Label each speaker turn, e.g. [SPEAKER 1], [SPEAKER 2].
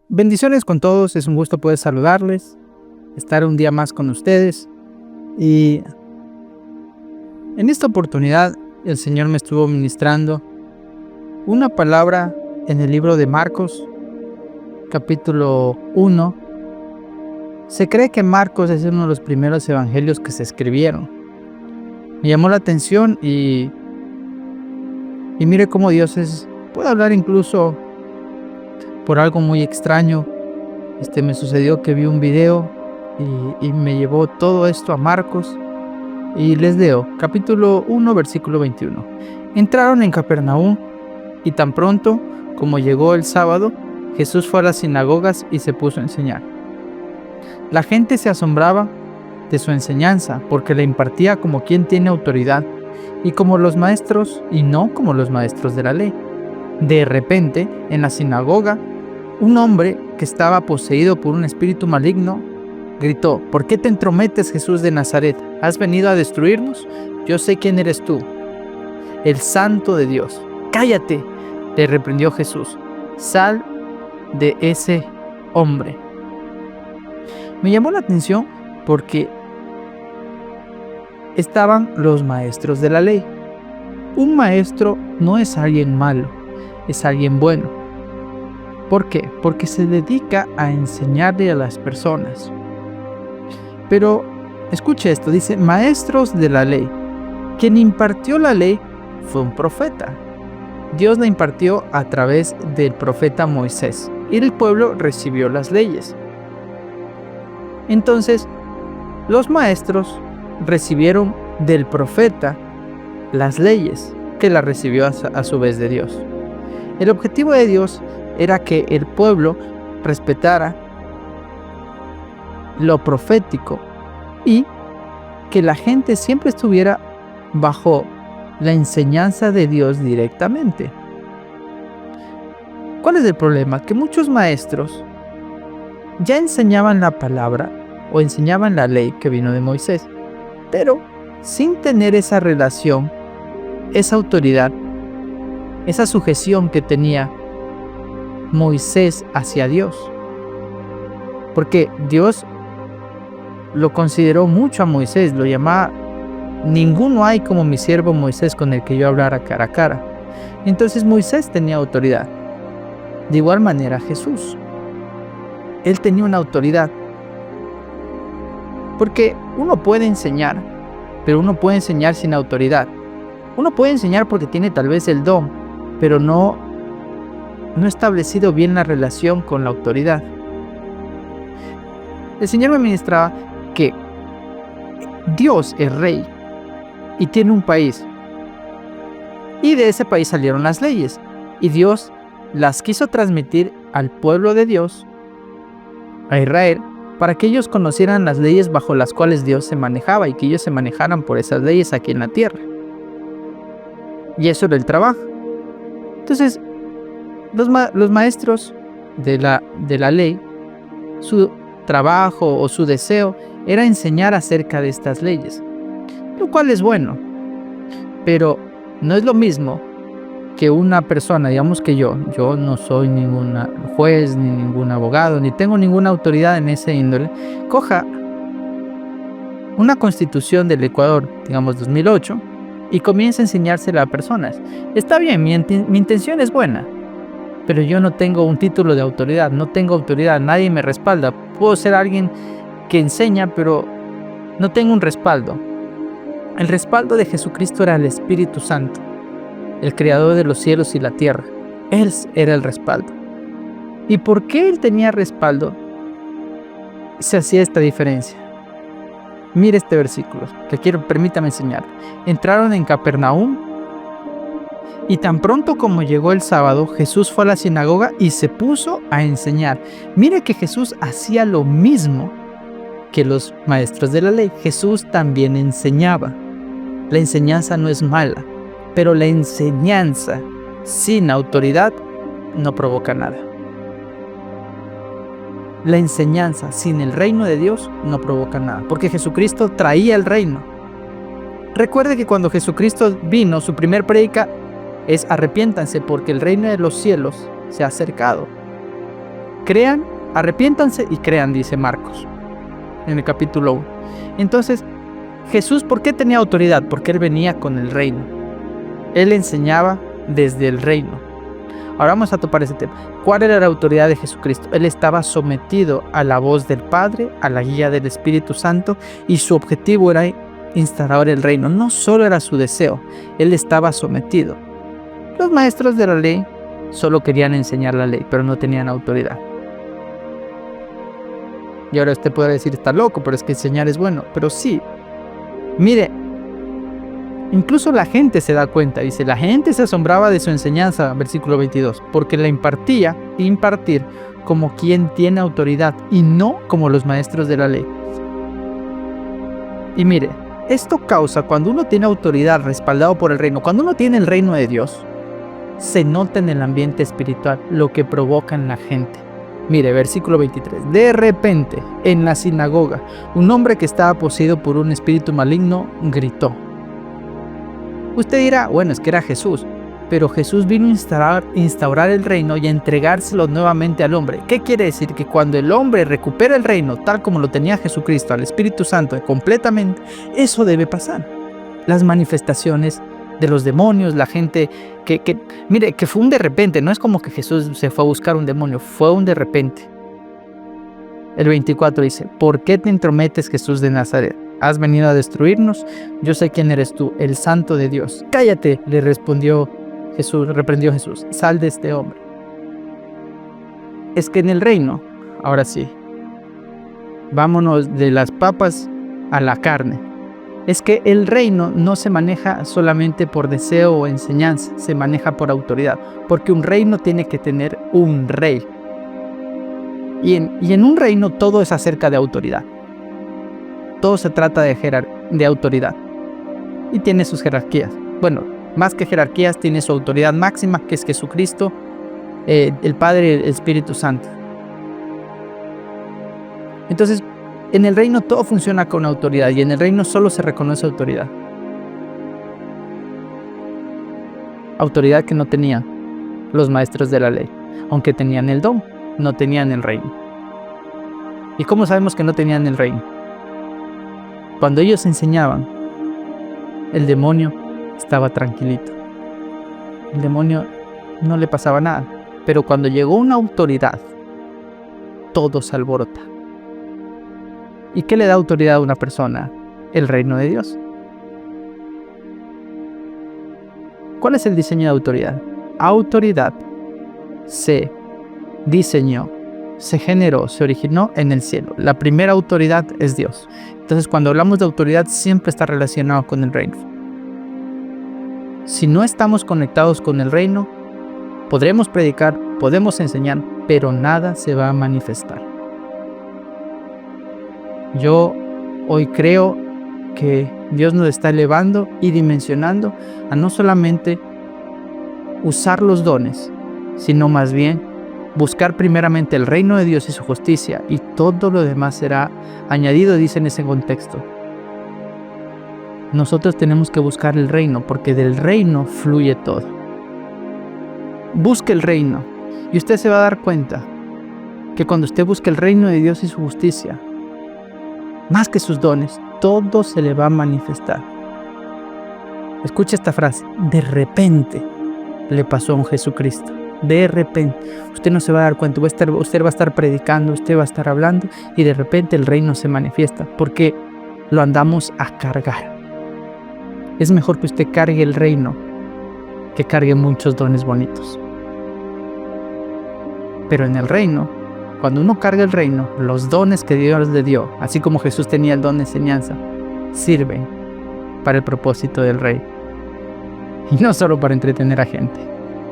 [SPEAKER 1] Bendiciones con todos, es un gusto poder saludarles, estar un día más con ustedes. Y en esta oportunidad el Señor me estuvo ministrando una palabra en el libro de Marcos, capítulo 1. Se cree que Marcos es uno de los primeros evangelios que se escribieron. Me llamó la atención y mire cómo Dios puede hablar incluso por algo muy extraño. Me sucedió que vi un video y me llevó todo esto a Marcos. Y les leo, capítulo 1, versículo 21. Entraron en Capernaum y tan pronto como llegó el sábado, Jesús fue a las sinagogas y se puso a enseñar. La gente se asombraba de su enseñanza porque la impartía como quien tiene autoridad y como los maestros y no como los maestros de la ley. De repente, en la sinagoga, un hombre que estaba poseído por un espíritu maligno gritó: ¿Por qué te entrometes, Jesús de Nazaret? ¿Has venido a destruirnos? Yo sé quién eres tú, el Santo de Dios. ¡Cállate!, le reprendió Jesús. Sal de ese hombre. Me llamó la atención porque estaban los maestros de la ley. Un maestro no es alguien malo, es alguien bueno. ¿Por qué? Porque se dedica a enseñarle a las personas. Pero escuche esto, dice maestros de la ley. Quien impartió la ley fue un profeta. Dios la impartió a través del profeta Moisés y el pueblo recibió las leyes. Entonces, los maestros recibieron del profeta las leyes que la recibió a su vez de Dios. El objetivo de Dios era que el pueblo respetara lo profético y que la gente siempre estuviera bajo la enseñanza de Dios directamente. ¿Cuál es el problema? Que muchos maestros ya enseñaban la palabra o enseñaban la ley que vino de Moisés, pero sin tener esa relación, esa autoridad, esa sujeción que tenía Moisés hacia Dios, porque Dios lo consideró mucho a Moisés, lo llamaba: ninguno hay como mi siervo Moisés con el que yo hablara cara a cara. Entonces Moisés tenía autoridad. De igual manera Jesús, él tenía una autoridad, porque uno puede enseñar, pero uno puede enseñar sin autoridad. Uno puede enseñar porque tiene tal vez el don, pero no ha establecido bien la relación con la autoridad. El Señor me ministraba que Dios es rey y tiene un país, y de ese país salieron las leyes, y Dios las quiso transmitir al pueblo de Dios, a Israel, para que ellos conocieran las leyes bajo las cuales Dios se manejaba y que ellos se manejaran por esas leyes aquí en la tierra. Y eso era el trabajo. Entonces, los maestros de la ley, su trabajo o su deseo era enseñar acerca de estas leyes, lo cual es bueno, pero no es lo mismo que una persona, digamos que yo no soy ningún juez, ni ningún abogado, ni tengo ninguna autoridad en ese índole, coja una constitución del Ecuador, digamos 2008, y comience a enseñársela a personas. Está bien, mi intención es buena, pero yo no tengo un título de autoridad, no tengo autoridad, nadie me respalda. Puedo ser alguien que enseña, pero no tengo un respaldo. El respaldo de Jesucristo era el Espíritu Santo, el creador de los cielos y la tierra. Él era el respaldo. ¿Y por qué él tenía respaldo? Se hacía esta diferencia. Mire este versículo, permítame enseñar. Entraron en Capernaum y tan pronto como llegó el sábado, Jesús fue a la sinagoga y se puso a enseñar. Mire que Jesús hacía lo mismo que los maestros de la ley. Jesús también enseñaba. La enseñanza no es mala, pero la enseñanza sin autoridad no provoca nada. La enseñanza sin el reino de Dios no provoca nada, porque Jesucristo traía el reino. Recuerde que cuando Jesucristo vino, su primer prédica es: arrepiéntanse porque el reino de los cielos se ha acercado. crean, arrepiéntanse y crean, dice Marcos, en el capítulo 1. Entonces, Jesús, ¿por qué tenía autoridad? Porque Él venía con el reino. Él enseñaba desde el reino. Ahora vamos a topar ese tema. ¿Cuál era la autoridad de Jesucristo? Él estaba sometido a la voz del Padre, a la guía del Espíritu Santo, y su objetivo era instaurar el reino. No solo era su deseo, Él estaba sometido. Los maestros de la ley solo querían enseñar la ley, pero no tenían autoridad. Y ahora usted puede decir, está loco, pero es que enseñar es bueno. Pero sí, mire, incluso la gente se da cuenta, dice, la gente se asombraba de su enseñanza, versículo 22, porque la impartir como quien tiene autoridad y no como los maestros de la ley. Y mire, esto causa, cuando uno tiene autoridad respaldado por el reino, cuando uno tiene el reino de Dios, se nota en el ambiente espiritual lo que provoca en la gente. Mire, versículo 23. De repente, en la sinagoga, un hombre que estaba poseído por un espíritu maligno gritó. Usted dirá, bueno, es que era Jesús, pero Jesús vino a instaurar el reino y a entregárselo nuevamente al hombre. ¿Qué quiere decir? Que cuando el hombre recupera el reino, tal como lo tenía Jesucristo, al Espíritu Santo completamente, eso debe pasar. Las manifestaciones de los demonios, la gente mire, que fue un de repente, no es como que Jesús se fue a buscar un demonio, fue un de repente. El 24 dice, ¿por qué te entrometes, Jesús de Nazaret? ¿Has venido a destruirnos? Yo sé quién eres tú, el Santo de Dios. Cállate, le reprendió Jesús, sal de este hombre. Es que en el reino, ahora sí, vámonos de las papas a la carne. Es que el reino no se maneja solamente por deseo o enseñanza, se maneja por autoridad, porque un reino tiene que tener un rey. Y en un reino todo es acerca de autoridad. Todo se trata de autoridad. Y tiene sus jerarquías. Bueno, más que jerarquías, tiene su autoridad máxima, que es Jesucristo, el Padre y el Espíritu Santo. Entonces, en el reino todo funciona con autoridad y en el reino solo se reconoce autoridad. Autoridad que no tenían los maestros de la ley, aunque tenían el don, no tenían el reino. ¿Y cómo sabemos que no tenían el reino? Cuando ellos enseñaban, el demonio estaba tranquilito. El demonio no le pasaba nada, pero cuando llegó una autoridad, todo se alborota. ¿Y qué le da autoridad a una persona? El reino de Dios. ¿Cuál es el diseño de autoridad? Autoridad se diseñó, se generó, se originó en el cielo. La primera autoridad es Dios. Entonces, cuando hablamos de autoridad, siempre está relacionado con el reino. Si no estamos conectados con el reino, podremos predicar, podemos enseñar, pero nada se va a manifestar. Yo hoy creo que Dios nos está elevando y dimensionando a no solamente usar los dones, sino más bien buscar primeramente el reino de Dios y su justicia, y todo lo demás será añadido, dice en ese contexto. Nosotros tenemos que buscar el reino, porque del reino fluye todo. Busque el reino, y usted se va a dar cuenta que cuando usted busque el reino de Dios y su justicia, más que sus dones, todo se le va a manifestar. Escucha esta frase: de repente le pasó a un Jesucristo. De repente, usted no se va a dar cuenta, usted va a estar predicando, usted va a estar hablando, y de repente el reino se manifiesta, porque lo andamos a cargar. Es mejor que usted cargue el reino que cargue muchos dones bonitos. Pero en el reino, cuando uno carga el reino, los dones que Dios le dio, así como Jesús tenía el don de enseñanza, sirven para el propósito del rey, y no solo para entretener a gente.